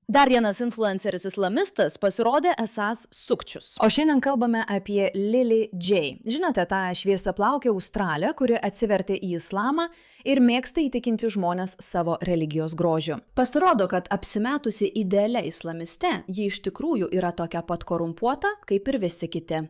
Dar vienas influenceris islamistas pasirodė esąs sukčius. O šiandien kalbame apie Lily J. Žinote tą šviesiaplaukę Australę, kuri atsivertė į islamą ir mėgsta įtikinti žmonės savo religijos grožiu. Pasirodo, kad apsimetusi idealia islamiste, ji iš tikrųjų yra tokia pat korumpuota, kaip ir visi kiti.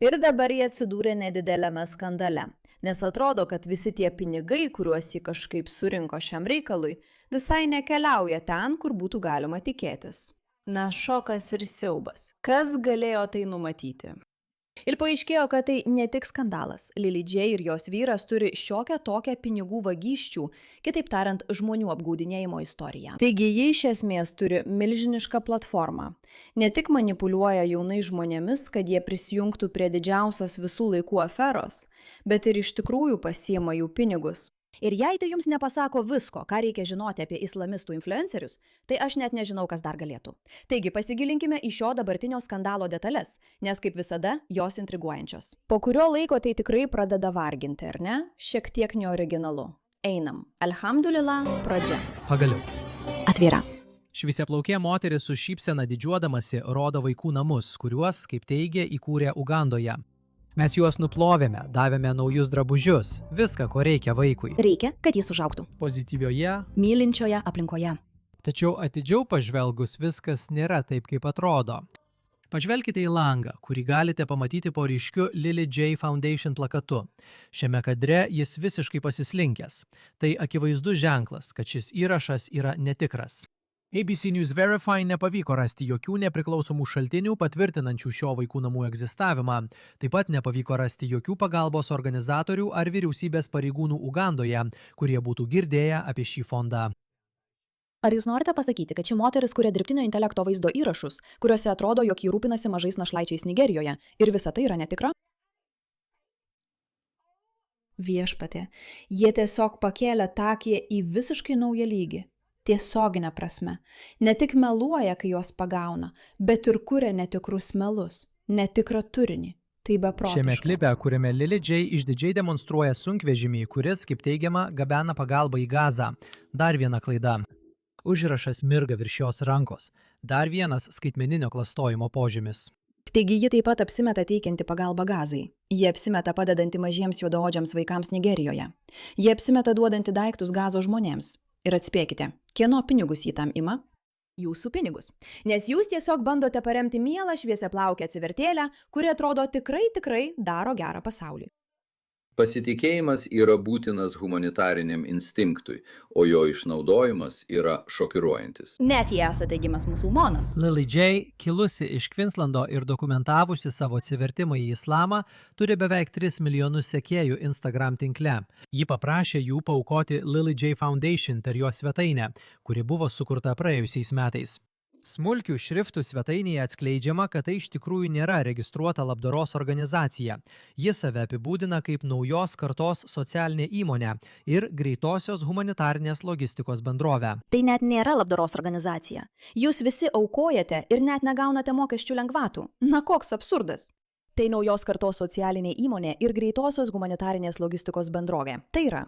Ir dabar jie atsidūrė nedideliame skandale. Nes atrodo, kad visi tie pinigai, kuriuos jį kažkaip surinko šiam reikalui, visai nekeliauja ten, kur būtų galima tikėtis. Na, šokas ir siaubas. Kas galėjo tai numatyti? Ir paaiškėjo, kad tai ne tik skandalas. Lily J ir jos vyras turi šiokią tokią pinigų vagysčių, kitaip tariant, žmonių apgaudinėjimo istoriją. Taigi ji iš esmės turi milžinišką platformą. Ne tik manipuliuoja jaunais žmonėmis, kad jie prisijungtų prie didžiausios visų laikų aferos, bet ir iš tikrųjų pasiima jų pinigus. Ir jei tai jums nepasako visko, ką reikia žinoti apie islamistų influencerius, tai aš net nežinau, kas dar galėtų. Taigi pasigilinkime į šio dabartinio skandalo detalės, nes kaip visada, jos intriguojančios. Po kurio laiko tai tikrai pradeda varginti, ar ne? Šiek tiek neoriginalu. Einam. Alhamdulillah, pradžia. Pagaliau. Atvira. Šviesiaplaukė moteris su šypsena didžiuodamasi rodo vaikų namus, kuriuos, kaip teigia, įkūrė Ugandoje. Mes juos nuplovėme, davėme naujus drabužius, viską, ko reikia vaikui. Reikia, kad jis užaugtų. Pozityvioje, Mylinčioje aplinkoje. tačiau atidžiau pažvelgus viskas nėra taip, kaip atrodo. Pažvelkite į langą, kurį galite pamatyti po ryškiu Lily J Foundation plakatu. Šiame kadre jis visiškai pasislinkęs. Tai akivaizdus ženklas, kad šis įrašas yra netikras. ABC News Verify nepavyko rasti jokių nepriklausomų šaltinių patvirtinančių šio vaikų namų egzistavimą. Taip pat nepavyko rasti jokių pagalbos organizatorių ar vyriausybės pareigūnų Ugandoje, kurie būtų girdėję apie šį fondą. Ar jūs norite pasakyti, kad ši moteris kuria dirbtinio intelekto vaizdo įrašus, kuriuose atrodo, jog ji rūpinasi mažais našlaičiais Nigerijoje, ir visa tai yra netikra? Viešpatie, jie tiesiog pakėlė takį į visiškai naują lygį. Tiesioginė prasme. Ne tik meluoja, kai juos pagauna, bet ir kuria netikrus melus, netikrą turinį. Tai beprotiška. Šiame klipe, kuriame Lily J išdidžiai demonstruoja sunkvežimį, kuris, kaip teigiama, gabena pagalbą į Gazą. Dar viena klaida. Užrašas mirga virš jos rankos. Dar vienas skaitmeninio klastojimo požymis. Taigi ji taip pat apsimeta teikianti pagalbą Gazai. Ji apsimeta padedanti mažiems juodaodžiams vaikams Nigerijoje. Ji apsimeta duodanti daiktus Gazo žmonėms. Ir atspėkite, kieno pinigus jį tam ima? Jūsų pinigus. Nes jūs tiesiog bandote paremti mielą šviesiaplaukę atsivertėlę, kuri atrodo tikrai daro gerą pasaulį. Pasitikėjimas yra būtinas humanitariniam instinktui, o jo išnaudojimas yra šokiruojantis. Net jei esate gimęs musulmonas. Lily J, kilusi iš Kvinslando ir dokumentavusi savo atsivertimą į islamą, turi beveik 3 milijonus sekėjų Instagram tinkle. Ji paprašė jų paaukoti Lily J Foundation per jos svetainę, kuri buvo sukurta praėjusiais metais. Smulkių šriftų svetainėje atskleidžiama, kad tai iš tikrųjų nėra registruota labdaros organizacija. Ji save apibūdina kaip naujos kartos socialinė įmonė ir greitosios humanitarinės logistikos bendrovė. Tai net nėra labdaros organizacija. Jūs visi aukojate ir net negaunate mokesčių lengvatų. Na koks absurdas. Tai naujos kartos socialinė įmonė ir greitosios humanitarinės logistikos bendrovė. Tai yra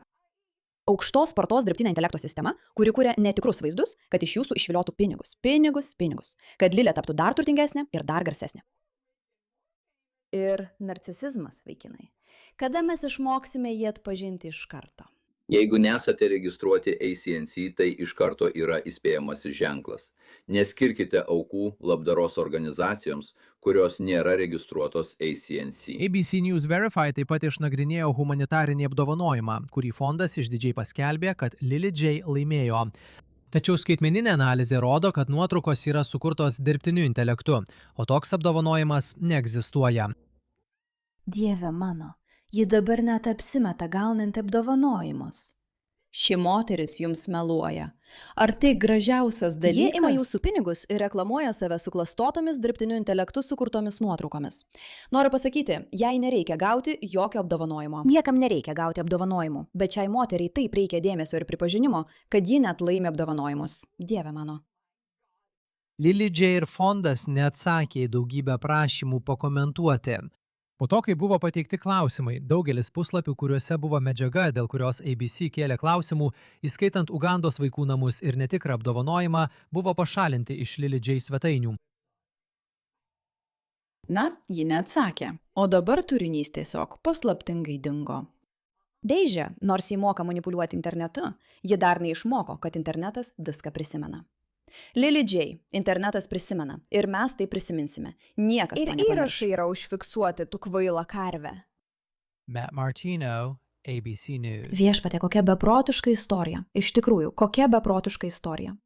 aukštos spartos dirbtinio intelekto sistema, kuri kuria netikrus vaizdus, kad iš jūsų išviliotų pinigus. Pinigus. Kad Lilė taptų dar turtingesnė ir dar garsesnė. Ir narcisizmas, vaikinai. Kada mes išmoksime jį atpažinti iš karto? Jeigu nesate registruoti ACNC, tai iš karto yra įspėjamasis ženklas. Neskirkite aukų labdaros organizacijoms, kurios nėra registruotos ACNC. ABC News Verify taip pat išnagrinėjo humanitarinį apdovanojimą, kurį fondas išdidžiai paskelbė, kad Lily J laimėjo. Tačiau skaitmeninė analizė rodo, kad nuotraukos yra sukurtos dirbtiniu intelektu, o toks apdovanojimas neegzistuoja. Dieve mano, ji dabar net apsimeta gaunanti apdovanojimus. Ši moteris jums meluoja. Ar tai gražiausias dalykas? Jie ima jūsų pinigus ir reklamuoja save suklastotomis dirbtiniu intelektu sukurtomis nuotraukomis. Noriu pasakyti, jai nereikia gauti jokio apdovanojimo. Niekam nereikia gauti apdovanojimų, bet šiai moteriai taip reikia dėmesio ir pripažinimo, kad ji net laimi apdovanojimus. Dieve mano. Lily J ir fondas neatsakė į daugybę prašymų pakomentuoti. Po to, kai buvo pateikti klausimai, daugelis puslapių, kuriuose buvo medžiaga, dėl kurios ABC kėlė klausimų, įskaitant Ugandos vaikų namus ir netikrą apdovanojimą, buvo pašalinti iš Lily J svetainių. Na, ji neatsakė, o dabar turinys tiesiog paslaptingai dingo. Deidžia, nors jį moka manipuliuoti internetu, ji dar neišmoko, kad internetas viską prisimena. Lily J, internetas prisimena ir mes tai prisiminsime. Niekas to nepamirš. Ir įrašai yra užfiksuoti, tu kvaila karve. Matt Martino, ABC News. Viešpatie, kokia beprotiška istorija. Iš tikrųjų, kokia beprotiška istorija.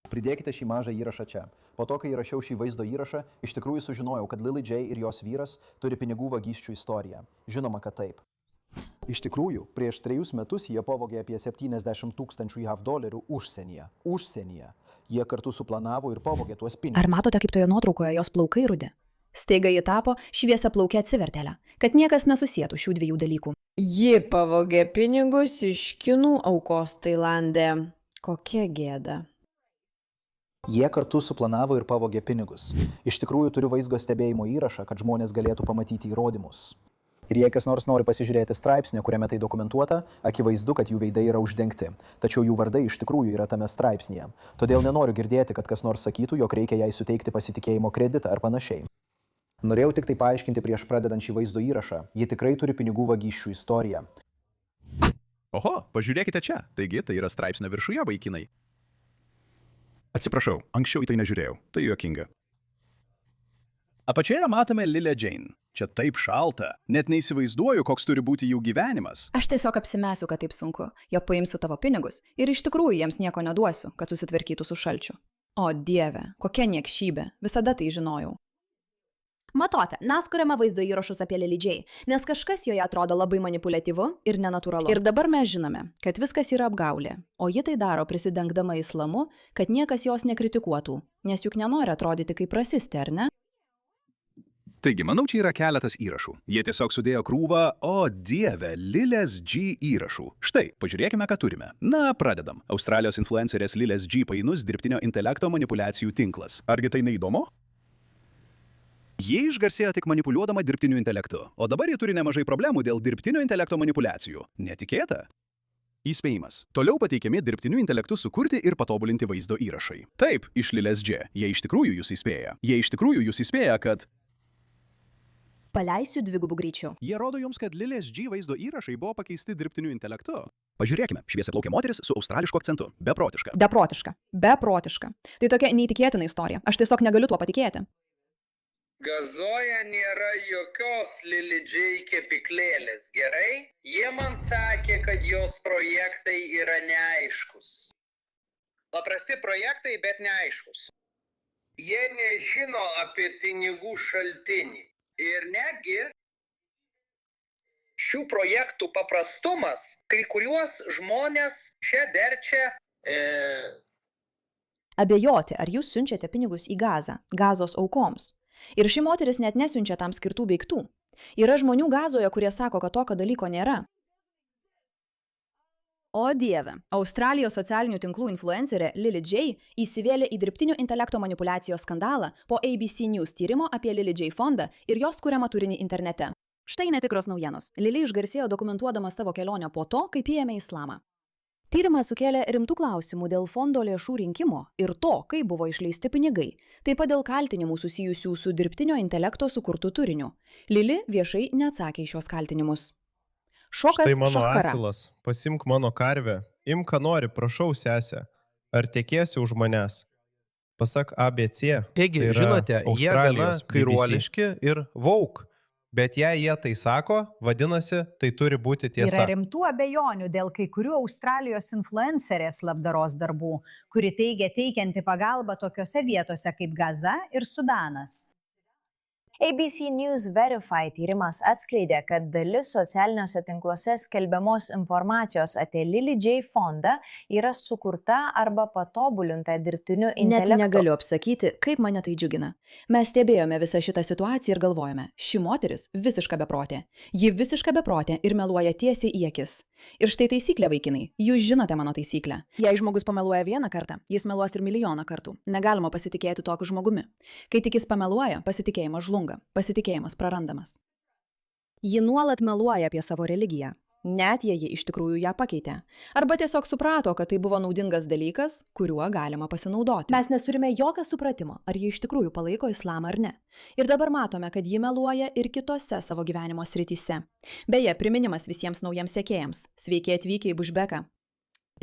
Pridėkite šį mažą įrašą čia. Po to, kai įrašiau šį vaizdo įrašą, iš tikrųjų sužinojau, kad Lily J ir jos vyras turi pinigų vagysčių istoriją. Žinoma, kad taip. Iš tikrųjų, prieš 3 metus jie pavogė apie 70 000 JAV dolerių užsienyje. Jie kartu suplanavo ir pavogė tuos pinigus. Ar matote, kaip toje nuotraukoje jos plaukai rudi? Staiga ji tapo šviesia plaukę atsivertelę, kad niekas nesusietų šių dviejų dalykų. Ji pavogė pinigus iš kinų aukos Tailande. Kokia gėda. Jie kartu suplanavo ir pavogė pinigus. Iš tikrųjų turiu vaizdo stebėjimo įrašą, kad žmonės galėtų pamatyti įrodymus. Ir jei kas nors nori pasižiūrėti straipsnį, kuriame tai dokumentuota, akivaizdu, kad jų veidai yra uždengti. Tačiau jų vardai iš tikrųjų yra tame straipsnyje. Todėl nenoriu girdėti, kad kas nors sakytų, jog reikia jai suteikti pasitikėjimo kreditą ar panašiai. Norėjau tik tai paaiškinti prieš pradedant šį vaizdo įrašą. Ji tikrai turi pinigų vagysčių istoriją. Oho, pažiūrėkite čia. Taigi, tai yra straipsnio viršuje, vaikinai. Atsiprašau, anksčiau į tai nežiūrėjau. Tai juokinga. Apačioje matome Lily Jane. Čia taip šalta. Net neįsivaizduoju, koks turi būti jų gyvenimas. Aš tiesiog apsimesiu, kad taip sunku. Jo paimsiu tavo pinigus ir iš tikrųjų jiems nieko neduosiu, kad susitvarkytų su šalčiu. O Dieve, kokia niekšybė. Visada tai žinojau. Matote, mes kuriame vaizdo įrašus apie Lily J, nes kažkas joje atrodo labai manipuliatyvu ir nenatūralu. Ir dabar mes žinome, kad viskas yra apgaulė, o ji tai daro prisidengdama islamu, kad niekas jos nekritikuotų, nes juk nenori atrodyti kaip rasistė, ar ne? Taigi, manau, čia yra keletas įrašų. Jie tiesiog sudėjo krūvą, o Dieve, Lilės G įrašų. Štai, pažiūrėkime, ką turime. Na, pradedam. Australijos influencerės Lilės G painus dirbtinio intelekto manipulacijų tinklas. Argi tai neįdomu? Jie išgarsėjo tik manipuliuodama dirbtiniu intelektu, o dabar jie turi nemažai problemų dėl dirbtinio intelekto manipulacijų. Netikėta? Įspėjimas. Toliau pateikiami dirbtiniu intelektu sukurti ir patobulinti vaizdo įrašai. Taip, iš Lilės G. Jie iš tikrųjų jūs įspėja. Jie iš tikrųjų jūs įspėja, kad paleisiu dvigubų greičių. Jie rodo jums, kad Lilės G vaizdo įrašai buvo pakeisti dirbtiniu intelektu. Pažiūrėkime, šviesiaplaukė moteris su australišku akcentu. Beprotiška. Beprotiška. Tai tokia neįtikėtina istorija. Aš tiesiog negaliu tuo patikėti. Gazoje nėra jokios Lily J kepyklėlės, gerai? Jie man sakė, kad jos projektai yra neaiškus. Paprasti projektai, bet neaiškus. Jie nežino apie pinigų šaltinį. Ir netgi šių projektų paprastumas kai kuriuos žmonės čia verčia abejoti, ar jūs siunčiate pinigus į Gazą, Gazos aukoms. Ir ši moteris net nesiunčia tam skirtų daiktų. Yra žmonių Gazoje, kurie sako, kad tokio dalyko nėra. O Dieve, Australijos socialinių tinklų influencerė Lily J įsivėlė į dirbtinio intelekto manipulacijos skandalą po ABC News tyrimo apie Lily J fondą ir jos kuriamą turinį internete. Štai netikros naujienos. Lily išgarsėjo dokumentuodama savo kelionę po to, kaip įėmė islamą. Tyrimas sukėlė rimtų klausimų dėl fondo lėšų rinkimo ir to, kaip buvo išleisti pinigai, taip pat dėl kaltinimų susijusių su dirbtinio intelekto sukurtu turiniu. Lily viešai neatsakė į šios kaltinimus. Šokas štai mano šachkara. asilas, pasimk mano karvę, imk ką nori, prašau sesę, ar tekėsi už manęs? Pasak ABC, Taigi, tai yra žinote, jie gana Australijos kairuoliški ir woke. bet jei jie tai sako, vadinasi, tai turi būti tiesa. Yra rimtų abejonių dėl kai kurių Australijos influencerės labdaros darbų, kuri teigia teikianti pagalbą tokiose vietose kaip Gaza ir Sudanas. ABC News Verify tyrimas atskleidė, kad dalis socialiniuose tinkluose skelbiamos informacijos apie Lily J fondą yra sukurta arba patobulinta dirbtiniu intelektu. Net negaliu apsakyti, kaip mane tai džiugina. Mes stebėjome visą šitą situaciją ir galvojame, ši moteris visiška beprotė. Ji visiška beprotė ir meluoja tiesiai į akis. Ir štai taisyklė, vaikinai. Jūs žinote mano taisyklę. Jei žmogus pameluoja vieną kartą, jis meluos ir milijoną kartų. Negalima pasitikėti tokiu žmogumi. Kai tik jis pameluoja, pasitikėjimas žlunga. Pasitikėjimas prarandamas. Ji nuolat meluoja apie savo religiją. Net jei ji iš tikrųjų ją pakeitė. Arba tiesiog suprato, kad tai buvo naudingas dalykas, kuriuo galima pasinaudoti. Mes neturime jokio supratimo, ar ji iš tikrųjų palaiko islamą ar ne. Ir dabar matome, kad ji meluoja ir kitose savo gyvenimo srityse. Beje, priminimas visiems naujiems sekėjams. Sveiki atvykę į Bušbeką.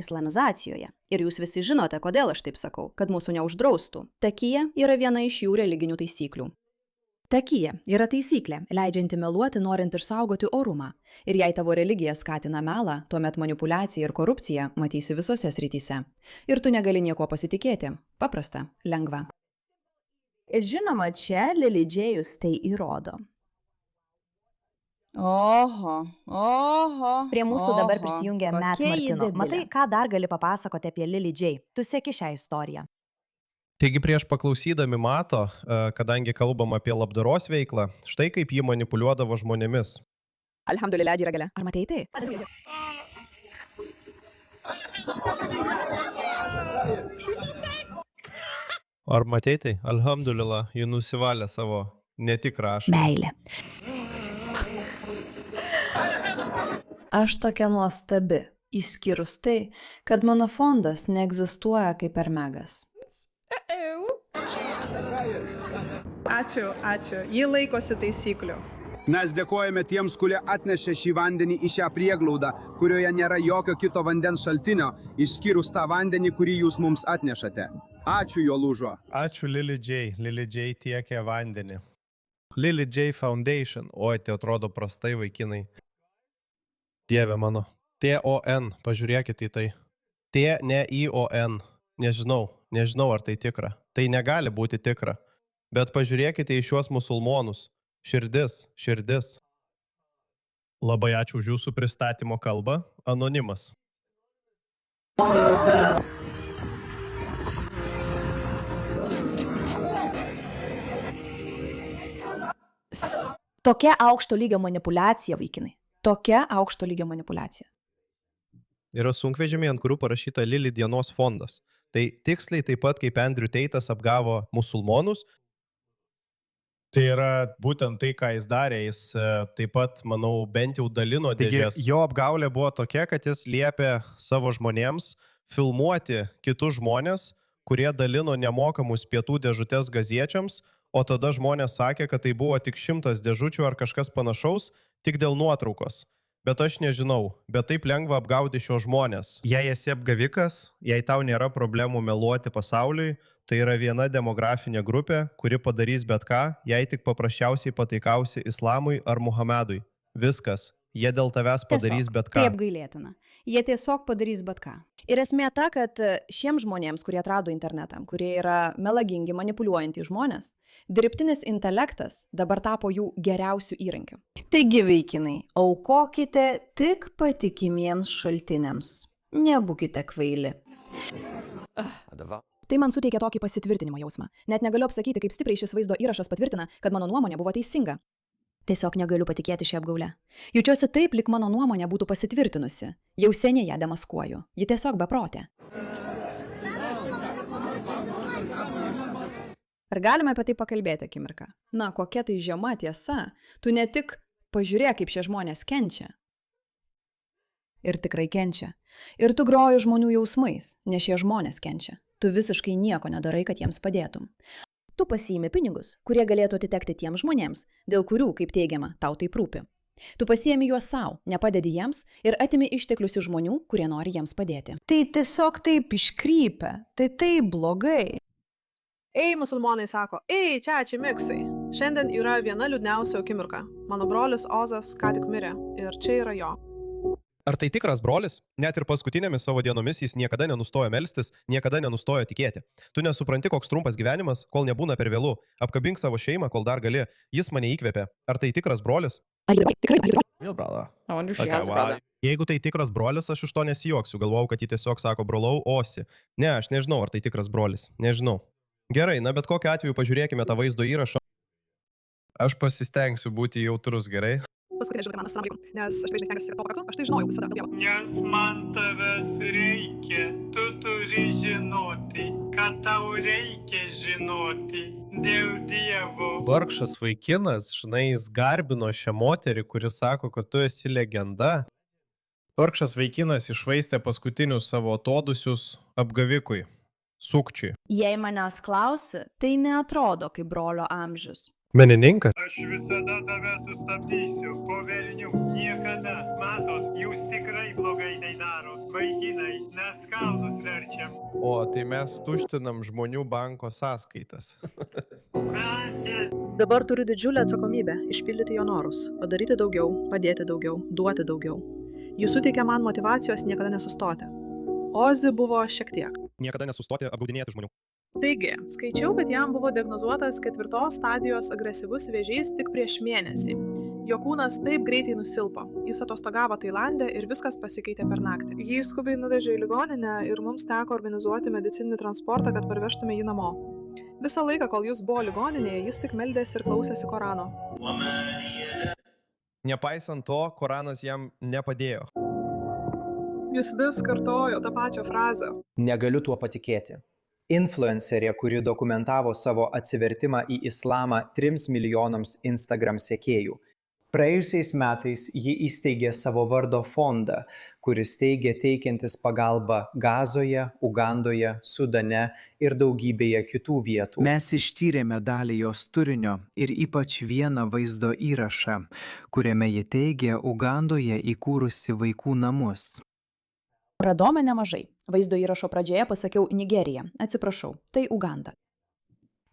Islamizacijoje. Ir jūs visi žinote, kodėl aš taip sakau, kad mūsų neuždraustų. Takija yra viena iš jų religinių taisyklių. Takija yra taisyklė, leidžianti meluoti, norint išsaugoti orumą. Ir jei tavo religija skatina melą, tuomet manipuliaciją ir korupciją matysi visose srityse. Ir tu negali nieko pasitikėti. Paprasta, lengva. Ir žinoma, čia Lily Džėjus tai įrodo. Oho. Prie mūsų dabar prisijungia Matt Martino. Matai, ką dar gali papasakoti apie Lily Džėj? Tu seki šią istoriją. Taigi prieš paklausydami Mato, kadangi kalbam apie labdaros veiklą, štai kaip ji manipuliuodavo žmonėmis. Alhamdulillah, džiragale. Ar matei tai? Ar matei tai? Alhamdulillah, ji nusivalė savo netikrą ašarą. Meilė. Aš tokia nuostabi, išskyrus tai, kad mano fondas neegzistuoja kaip Ermegas. Ačiū. Ji laikosi taisyklių. Mes dėkojame tiems, kurie atnešė šį vandenį į šią prieglaudą, kurioje nėra jokio kito vandens šaltinio, išskyrus tą vandenį, kurį jūs mums atnešate. Ačiū, jo lūžo. Ačiū Lily Džėj. Lily Džėj tiekė vandenį. Lily Džėj Foundation. Oi, tai atrodo prastai, vaikinai. Dieve mano. T-O-N. Pažiūrėkite į tai. T, ne I-O-N. Nežinau, ar tai tikra. Tai negali būti tikra. Bet pažiūrėkite į šiuos musulmonus. Širdis. Labai ačiū už jūsų pristatymo kalbą. Anonimas. Tokia aukšto lygio manipuliacija, vaikinai. Tokia aukšto lygio manipuliacija. Yra sunkvežimiai, ant kurių parašyta Lily dienos fondas. Tai tiksliai taip pat kaip Andrew Tate'as apgavo musulmonus. Tai yra būtent tai, ką jis darė. Jis taip pat, manau, bent jau dalino dėžės. Jo apgaulė buvo tokia, kad jis liepė savo žmonėms filmuoti kitus žmonės, kurie dalino nemokamus pietų dėžutės gaziečiams, o tada žmonės sakė, kad tai buvo tik 100 dėžučių ar kažkas panašaus, tik dėl nuotraukos. Bet aš nežinau, bet taip lengva apgauti šios žmonės. Jei esi apgavikas, jei tau nėra problemų meluoti pasauliui, tai yra viena demografinė grupė, kuri padarys bet ką, jei tik paprasčiausiai pataikausi islamui ar Muhamedui. Viskas. Jie dėl tavęs padarys bet ką. Tai apgailėtina. Jie tiesiog padarys bet ką. Ir esmė ta, kad šiems žmonėms, kurie atrado internetą, kurie yra melagingi, manipuliuojantys žmonės, dirbtinis intelektas dabar tapo jų geriausių įrankių. Taigi, vaikinai, aukokite tik patikimiems šaltiniams. Nebūkite kvaili. Tai man suteikia tokį pasitvirtinimo jausmą. Net negaliu apsakyti, kaip stipriai šis vaizdo įrašas patvirtina, kad mano nuomonė buvo teisinga. Tiesiog negaliu patikėti šią apgaulę. Jaučiuosi taip, lyg mano nuomonė būtų pasitvirtinusi. Jau seniai ją demaskuoju. Ji tiesiog beprotė. Ar galime apie tai pakalbėti akimirką? Na, kokia tai žema tiesa. Tu ne tik pažiūrėk, kaip šie žmonės kenčia. Ir tikrai kenčia. Ir tu groji žmonių jausmais, nes šie žmonės kenčia. Tu visiškai nieko nedarai, kad jiems padėtum. Tu pasiimi pinigus, kurie galėtų atitekti tiems žmonėms, dėl kurių, kaip teigiama, tau taip rūpi. Tu pasiemi juos savo, nepadedi jiems ir atimi išteklius iš žmonių, kurie nori jiems padėti. Tai tiesiog taip iškrypia, tai taip blogai. Ei, musulmonai sako, ei, čia miksai. Šiandien yra viena liūdniausia akimirka. Mano brolis Ozas ką tik mirė ir čia yra jo. Ar tai tikras brolis? Net ir paskutinėmis savo dienomis jis niekada nenustojo melstis, niekada nenustojo tikėti. Tu nesupranti, koks trumpas gyvenimas, kol nebūna per vėlu. Apkabink savo šeimą, kol dar gali. Jis mane įkvėpė. Ar tai tikras brolis? Jeigu tai tikras brolis, aš iš to nesijuoksiu. Galvojau, kad jį tiesiog sako brolau osi. Ne, aš nežinau, ar tai tikras brolis. Nežinau. Gerai, na bet kokiu atveju pažiūrėkime tą vaizdo įrašą. Aš pasistengsiu būti jautrus, gerai? Paskutinė žinutė man, assalamu alaikum, nes aš tai stengiuosi to pakaklo, aš tai žinojau visada dėl Dievo. Nes man tavęs reikia, tu turi žinoti, kad tau reikia žinoti dėl Dievo. Vargšas vaikinas, žinai, jis garbino šią moterį, kuris sako, kad tu esi legenda. Vargšas vaikinas išvaistė paskutinius savo atodusius apgavikui, sukčiui. Jei manęs klausi, tai neatrodo kaip brolio amžius. Menininkas. Aš visada tave sustabdysiu, po velnių, niekada. Matot, jūs tikrai blogai tai daro. Vaikinai, mes kalnus verčiam. O, tai mes tuštinam žmonių banko sąskaitas. Dabar turiu didžiulę atsakomybę išpildyti jo norus, padaryti daugiau, padėti daugiau, duoti daugiau. Jis suteikia man motyvacijos niekada nesustoti. Ozi buvo šiek tiek. Niekada nesustoti apgaudinėti žmonių. Taigi, skaičiau, kad jam buvo diagnozuotas 4 stadijos agresyvus vėžys tik prieš mėnesį. Jo kūnas taip greitai nusilpo. Jis atostogavo Tailande ir viskas pasikeitė per naktį. Jį skubiai nuvežė į ligoninę ir mums teko organizuoti medicininį transportą, kad parvežtume jį namo. Visą laiką, kol jis buvo ligoninėje, jis tik meldėsi ir klausėsi Korano. Nepaisant to, Koranas jam nepadėjo. Jis vis kartojo tą pačią frazę. Negaliu tuo patikėti. Influencerė, kuri dokumentavo savo atsivertimą į islamą 3 milijonams Instagram sekėjų. Praėjusiais metais ji įsteigė savo vardo fondą, kuris teigia teikiantis pagalbą Gazoje, Ugandoje, Sudane ir daugybėje kitų vietų. Mes ištyrėme dalį jos turinio ir ypač vieną vaizdo įrašą, kuriame ji teigia Ugandoje įkūrusi vaikų namus. Radome nemažai. Vaizdo įrašo pradžioje pasakiau Nigerija. Atsiprašau, tai Uganda.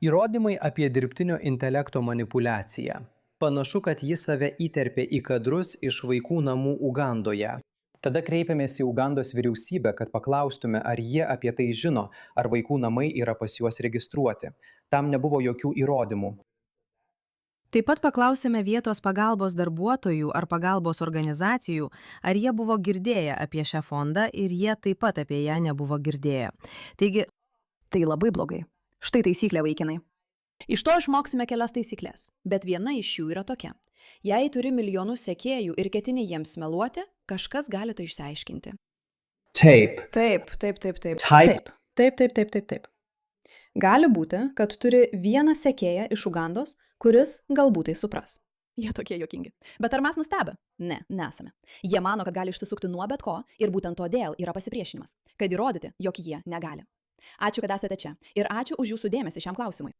Įrodymai apie dirbtinio intelekto manipuliaciją. Panašu, kad jis save įterpė į kadrus iš vaikų namų Ugandoje. Tada kreipėmės į Ugandos vyriausybę, kad paklaustume, ar jie apie tai žino, ar vaikų namai yra pas juos registruoti. Tam nebuvo jokių įrodymų. Taip pat paklausėme vietos pagalbos darbuotojų ar pagalbos organizacijų, ar jie buvo girdėję apie šią fondą ir jie taip pat apie ją nebuvo girdėję. Taigi, tai labai blogai. Štai taisyklė, vaikinai. Iš to išmoksime kelias taisyklės, bet viena iš jų yra tokia. Jei turi milijonus sekėjų ir ketini jiems meluoti, kažkas gali tai išsiaiškinti. Taip. Taip. Taip. Gali būti, kad turi vieną sekėją iš Ugandos, kuris galbūt tai supras. Jie tokie juokingi. Bet ar mes nustebę? Ne, nesame. Jie mano, kad gali išsisukti nuo bet ko ir būtent todėl yra pasipriešinimas, kad įrodyti, jog jie negali. Ačiū, kad esate čia ir ačiū už jūsų dėmesį šiam klausimui.